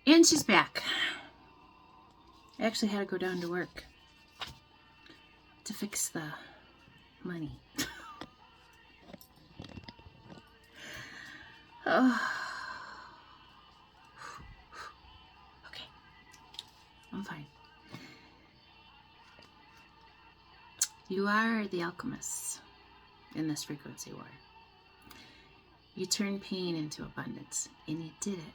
And she's back. I actually had to go down to work to fix the money. Oh. Okay. I'm fine. You are the alchemists in this frequency war. You turn pain into abundance, and you did it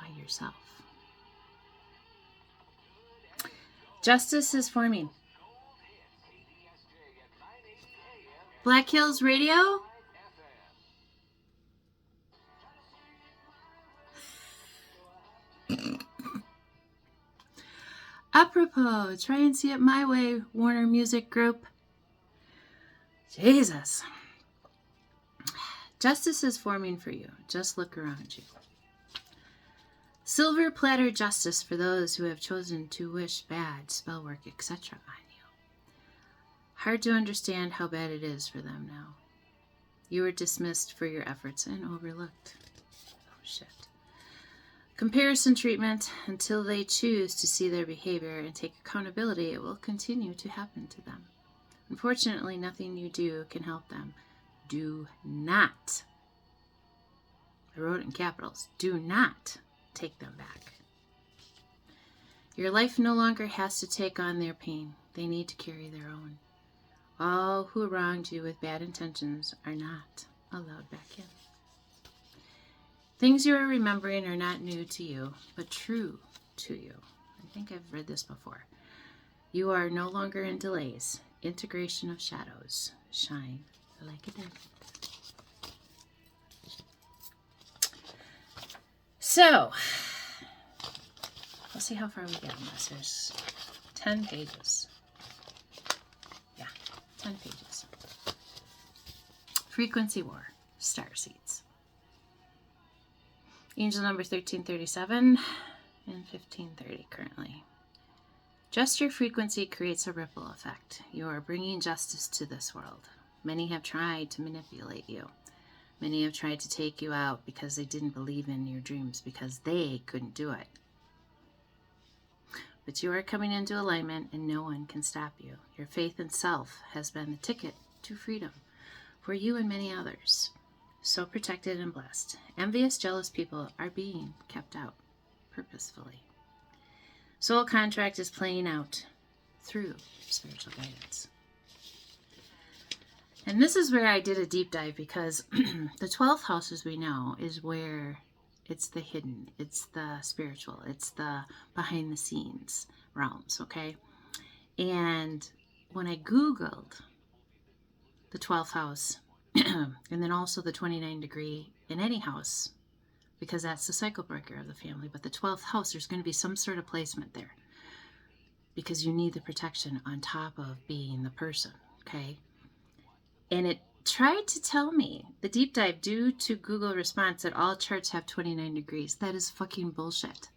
by yourself. Justice is forming. Black Hills Radio? Apropos, try and see it my way, Warner Music Group. Jesus. Justice is forming for you. Just look around you. Silver platter justice for those who have chosen to wish bad, spell work, etc. on you. Hard to understand how bad it is for them now. You were dismissed for your efforts and overlooked. Oh, shit. Comparison treatment. Until they choose to see their behavior and take accountability, it will continue to happen to them. Unfortunately, nothing you do can help them. Do not, I wrote it in capitals, do not take them back. Your life no longer has to take on their pain. They need to carry their own. All who wronged you with bad intentions are not allowed back in. Things you are remembering are not new to you, but true to you. I think I've read this before. You are no longer in delays. Integration of shadows. Shine like a diamond. So, let's see how far we get on this. There's 10 pages. Yeah, 10 pages. Frequency War, Starseeds. Angel number 1337 and 1530 currently. Just your frequency creates a ripple effect. You are bringing justice to this world. Many have tried to manipulate you. Many have tried to take you out because they didn't believe in your dreams, because they couldn't do it. But you are coming into alignment and no one can stop you. Your faith in self has been the ticket to freedom for you and many others. So protected and blessed. Envious, jealous people are being kept out purposefully. Soul contract is playing out through spiritual guidance. And this is where I did a deep dive, because the 12th house, as we know, is where it's the hidden, it's the spiritual, it's the behind the scenes realms, okay? And when I Googled the 12th house, and then also the 29 degree in any house, because that's the cycle breaker of the family, but the 12th house, there's going to be some sort of placement there, because you need the protection on top of being the person, okay? And it tried to tell me, the deep dive, due to Google response, that all charts have 29 degrees. That is fucking bullshit.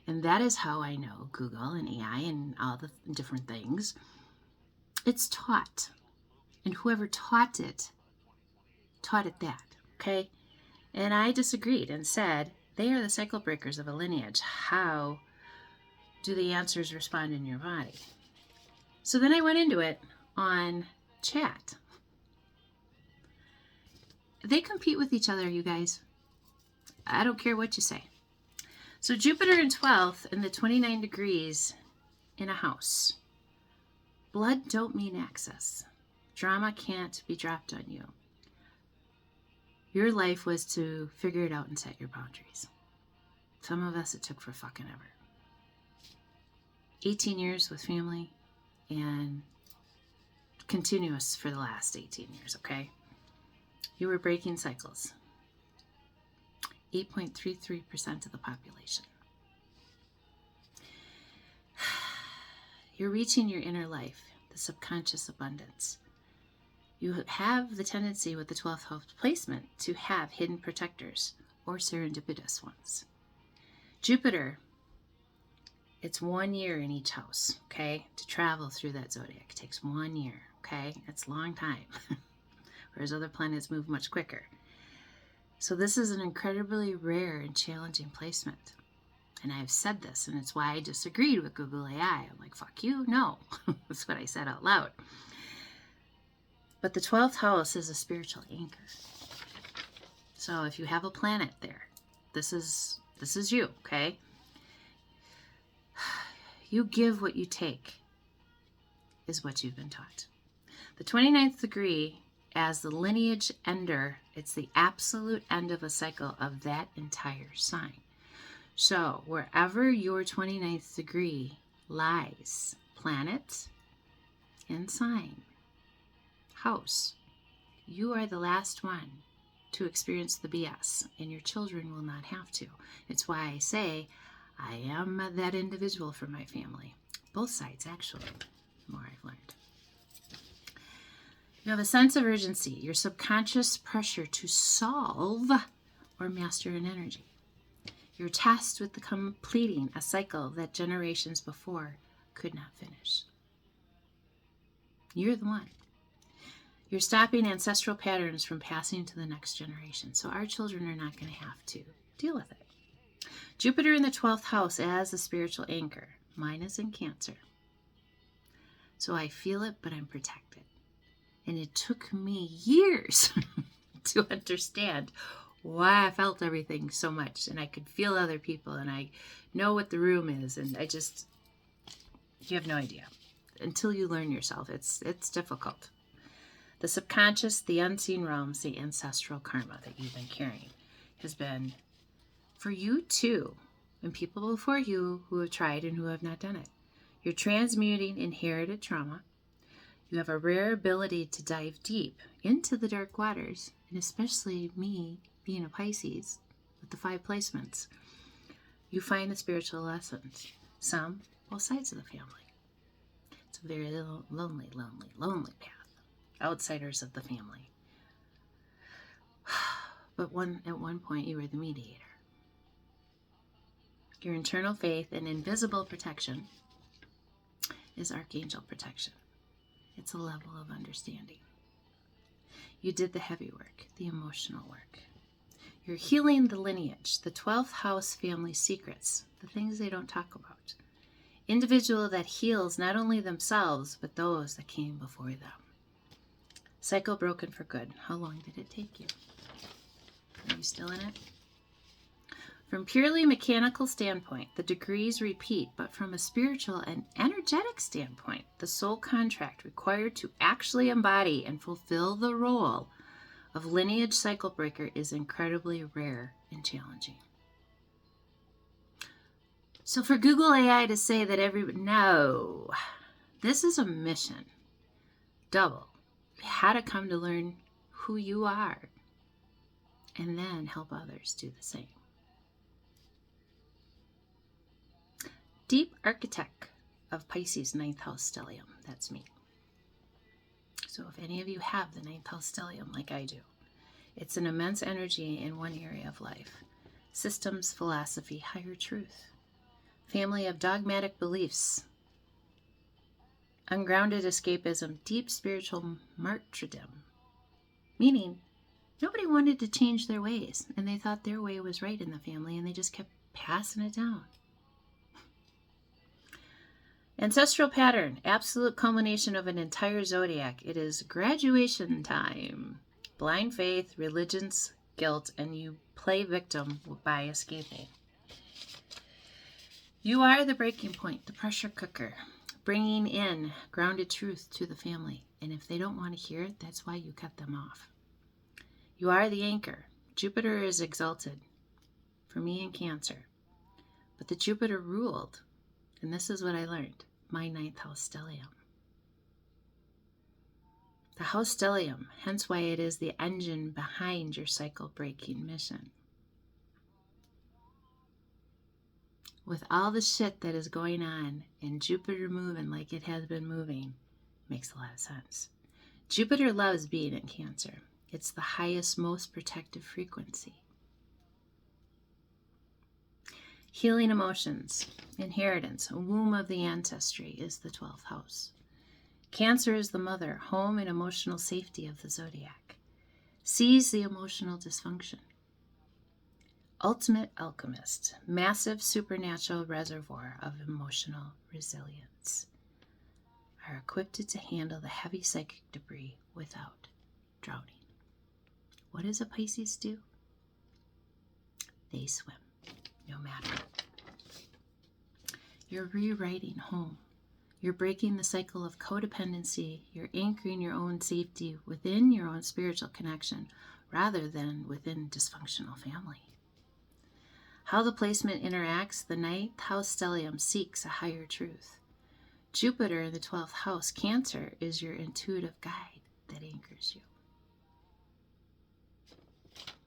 And that is how I know Google and AI and all the different things. It's taught. And whoever taught it that, okay? And I disagreed and said, they are the cycle breakers of a lineage. How do the answers respond in your body? So then I went into it on chat. They compete with each other, you guys. I don't care what you say. So Jupiter in 12th and the 29 degrees in a house. Blood don't mean access. Drama can't be dropped on you. Your life was to figure it out and set your boundaries. Some of us, it took for fucking ever. 18 years with family and continuous for the last 18 years, okay? You were breaking cycles. 8.33% of the population. You're reaching your inner life, the subconscious abundance. You have the tendency with the 12th house placement to have hidden protectors or serendipitous ones. Jupiter, it's 1 year in each house, okay? To travel through that zodiac, it takes 1 year, okay? It's a long time. Whereas other planets move much quicker. So this is an incredibly rare and challenging placement. And I've said this, and it's why I disagreed with Google AI. I'm like, fuck you, no. That's what I said out loud. But the 12th house is a spiritual anchor. So if you have a planet there, this is you, okay? You give what you take, is what you've been taught. The 29th degree, as the lineage ender, it's the absolute end of a cycle of that entire sign. So wherever your 29th degree lies, planet and sign, house, you are the last one to experience the BS, and your children will not have to. It's why I say I am that individual for my family. Both sides, actually, the more I've learned. You have a sense of urgency, your subconscious pressure to solve or master an energy. You're tasked with completing a cycle that generations before could not finish. You're the one. You're stopping ancestral patterns from passing to the next generation. So our children are not going to have to deal with it. Jupiter in the 12th house as a spiritual anchor. Mine is in Cancer. So I feel it, but I'm protected. And it took me years to understand why I felt everything so much. And I could feel other people, and I know what the room is. And you have no idea. Until you learn yourself, it's difficult. The subconscious, the unseen realms, the ancestral karma that you've been carrying has been for you too, and people before you who have tried and who have not done it. You're transmuting inherited trauma. You have a rare ability to dive deep into the dark waters, and especially me being a Pisces with the 5 placements. You find the spiritual lessons, some both sides of the family. It's a very lonely path. Outsiders of the family. But at one point you were the mediator. Your internal faith and invisible protection is archangel protection. It's a level of understanding. You did the heavy work, the emotional work. You're healing the lineage, the 12th house family secrets, the things they don't talk about. Individual that heals not only themselves, but those that came before them. Cycle broken for good. How long did it take you? Are you still in it? From purely mechanical standpoint, the degrees repeat, but from a spiritual and energetic standpoint, the soul contract required to actually embody and fulfill the role of lineage cycle breaker is incredibly rare and challenging. So for Google AI to say that no, this is a mission. Double. You had to come to learn who you are and then help others do the same. Deep architect of Pisces 9th house stellium. That's me. So if any of you have the 9th house stellium like I do, it's an immense energy in one area of life. Systems, philosophy, higher truth. Family of dogmatic beliefs. Ungrounded escapism, deep spiritual martyrdom. Meaning, nobody wanted to change their ways, and they thought their way was right in the family, and they just kept passing it down. Ancestral pattern, absolute culmination of an entire zodiac. It is graduation time. Blind faith, religions, guilt, and you play victim by escaping. You are the breaking point, the pressure cooker, bringing in grounded truth to the family. And if they don't want to hear it, that's why you cut them off. You are the anchor. Jupiter is exalted for me in Cancer. But the Jupiter ruled, and this is what I learned, my 9th house stellium. The house stellium, hence why it is the engine behind your cycle-breaking mission. With all the shit that is going on and Jupiter moving like it has been moving, makes a lot of sense. Jupiter loves being in Cancer. It's the highest, most protective frequency. Healing emotions, inheritance, a womb of the ancestry is the 12th house. Cancer is the mother, home, and emotional safety of the zodiac. Sees the emotional dysfunction. ultimate alchemist, massive supernatural reservoir of emotional resilience, are equipped to handle the heavy psychic debris without drowning. What does a Pisces do? They swim, no matter. You're rewriting home. You're breaking the cycle of codependency. You're anchoring your own safety within your own spiritual connection rather than within dysfunctional family. How the placement interacts, the 9th house stellium seeks a higher truth. Jupiter in the 12th house, Cancer, is your intuitive guide that anchors you.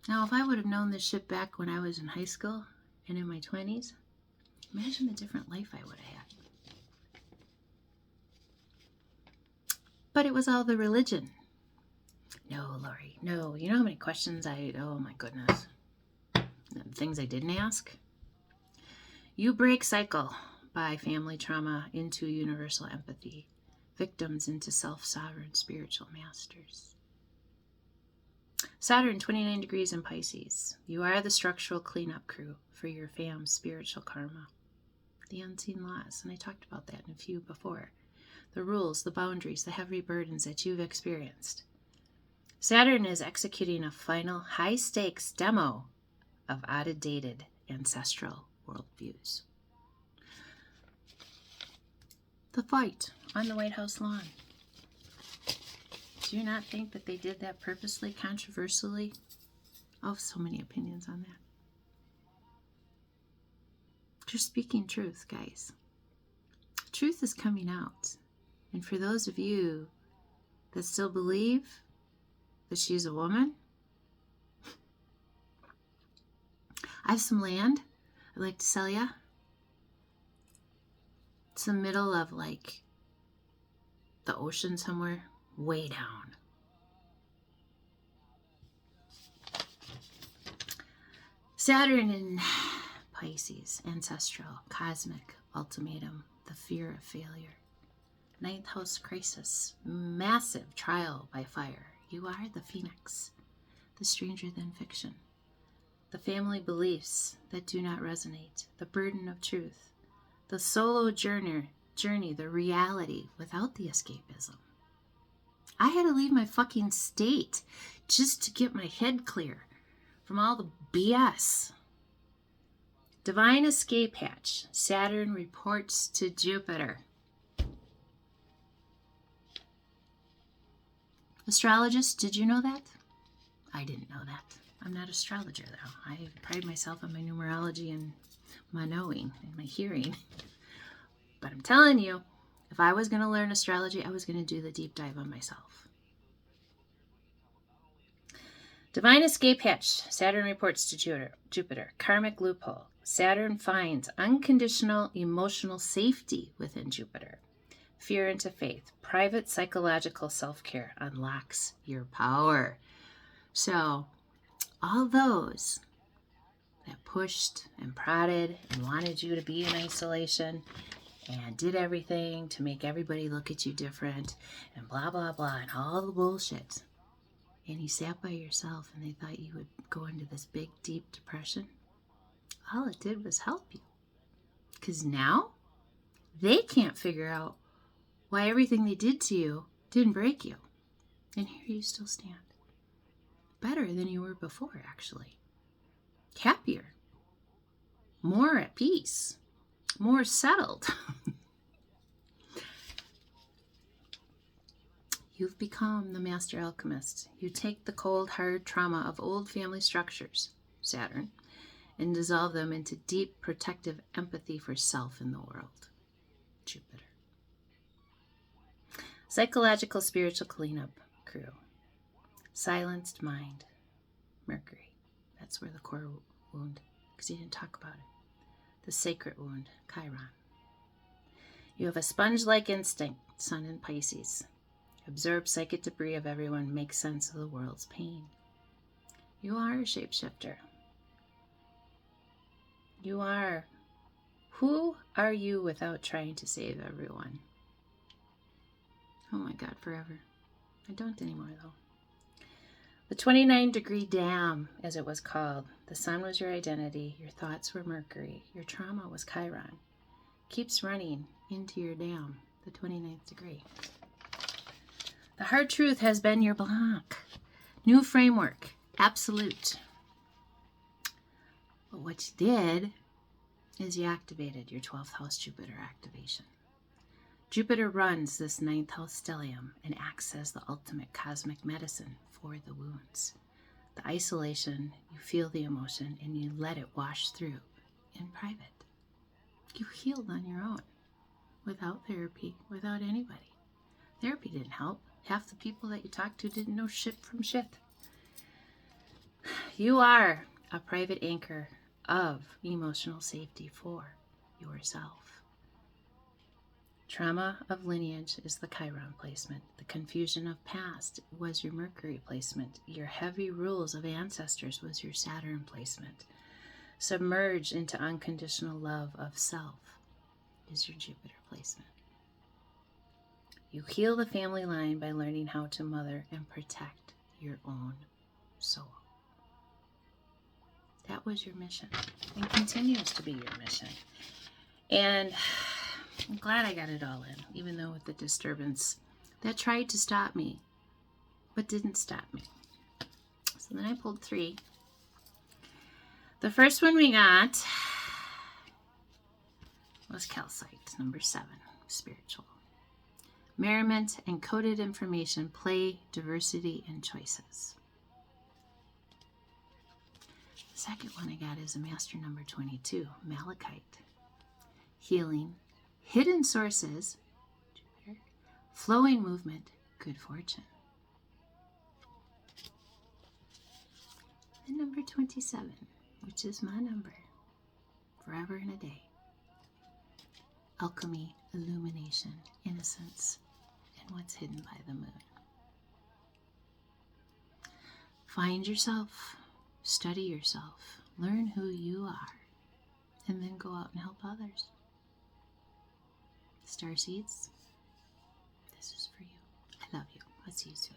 Now, if I would have known this shit back when I was in high school and in my 20s, imagine the different life I would have had. But it was all the religion. No, Lori, no. You know how many questions oh my goodness. The things I didn't ask? You break cycle by family trauma into universal empathy, victims into self-sovereign spiritual masters. Saturn, 29 degrees in Pisces. You are the structural cleanup crew for your fam's spiritual karma. The unseen laws, and I talked about that in a few before. The rules, the boundaries, the heavy burdens that you've experienced. Saturn is executing a final high-stakes demo of outdated ancestral worldviews. The fight on the White House lawn. Do you not think that they did that purposely, controversially? Oh, so many opinions on that. Just speaking truth, guys. Truth is coming out. And for those of you that still believe that she's a woman, I have some land I'd like to sell ya. It's the middle of like the ocean somewhere, way down. Saturn in Pisces, ancestral, cosmic, ultimatum, the fear of failure. 9th house crisis, massive trial by fire. You are the phoenix, the stranger than fiction. The family beliefs that do not resonate, the burden of truth, the solo journey, the reality without the escapism. I had to leave my fucking state just to get my head clear from all the BS. Divine escape hatch. Saturn reports to Jupiter. Astrologist, did you know that? I didn't know that. I'm not an astrologer, though. I pride myself on my numerology and my knowing and my hearing. But I'm telling you, if I was going to learn astrology, I was going to do the deep dive on myself. Divine escape hatch. Saturn reports to Jupiter. Karmic loophole. Saturn finds unconditional emotional safety within Jupiter. Fear into faith. Private psychological self-care unlocks your power. So, all those that pushed and prodded and wanted you to be in isolation and did everything to make everybody look at you different and blah, blah, blah, and all the bullshit. And you sat by yourself and they thought you would go into this big, deep depression. All it did was help you. Because now they can't figure out why everything they did to you didn't break you. And here you still stand. Better than you were before, actually. Happier. More at peace. More settled. You've become the master alchemist. You take the cold, hard trauma of old family structures, Saturn, and dissolve them into deep, protective empathy for self in the world, Jupiter. Psychological, spiritual cleanup crew. Silenced mind, Mercury. That's where the core wound, because you didn't talk about it. The sacred wound, Chiron. You have a sponge-like instinct, Sun in Pisces. Absorb psychic debris of everyone, make sense of the world's pain. You are a shapeshifter. You are. Who are you without trying to save everyone? Oh my God, forever. I don't anymore, though. The 29-degree dam, as it was called. The sun was your identity. Your thoughts were Mercury. Your trauma was Chiron. Keeps running into your dam, the 29th degree. The hard truth has been your blank. New framework, absolute. But what you did is you activated your 12th house Jupiter activation. Jupiter runs this 9th house stellium and acts as the ultimate cosmic medicine for the wounds. The isolation, you feel the emotion and you let it wash through in private. You healed on your own, without therapy, without anybody. Therapy didn't help. Half the people that you talked to didn't know shit from shit. You are a private anchor of emotional safety for yourself. Trauma of lineage is the Chiron placement. The confusion of past was your Mercury placement. Your heavy rules of ancestors was your Saturn placement. Submerged into unconditional love of self is your Jupiter placement. You heal the family line by learning how to mother and protect your own soul. That was your mission and continues to be your mission. And I'm glad I got it all in, even though with the disturbance that tried to stop me, but didn't stop me. So then I pulled 3. The first one we got was calcite, number 7, spiritual. Merriment and coded information, play, diversity, and choices. The second one I got is a master number 22, malachite. Healing, hidden sources, Jupiter, flowing movement, good fortune. And number 27, which is my number, forever and a day. Alchemy, illumination, innocence, and what's hidden by the moon. Find yourself, study yourself, learn who you are, and then go out and help others. Starseeds, this is for you. I love you. I'll see you soon.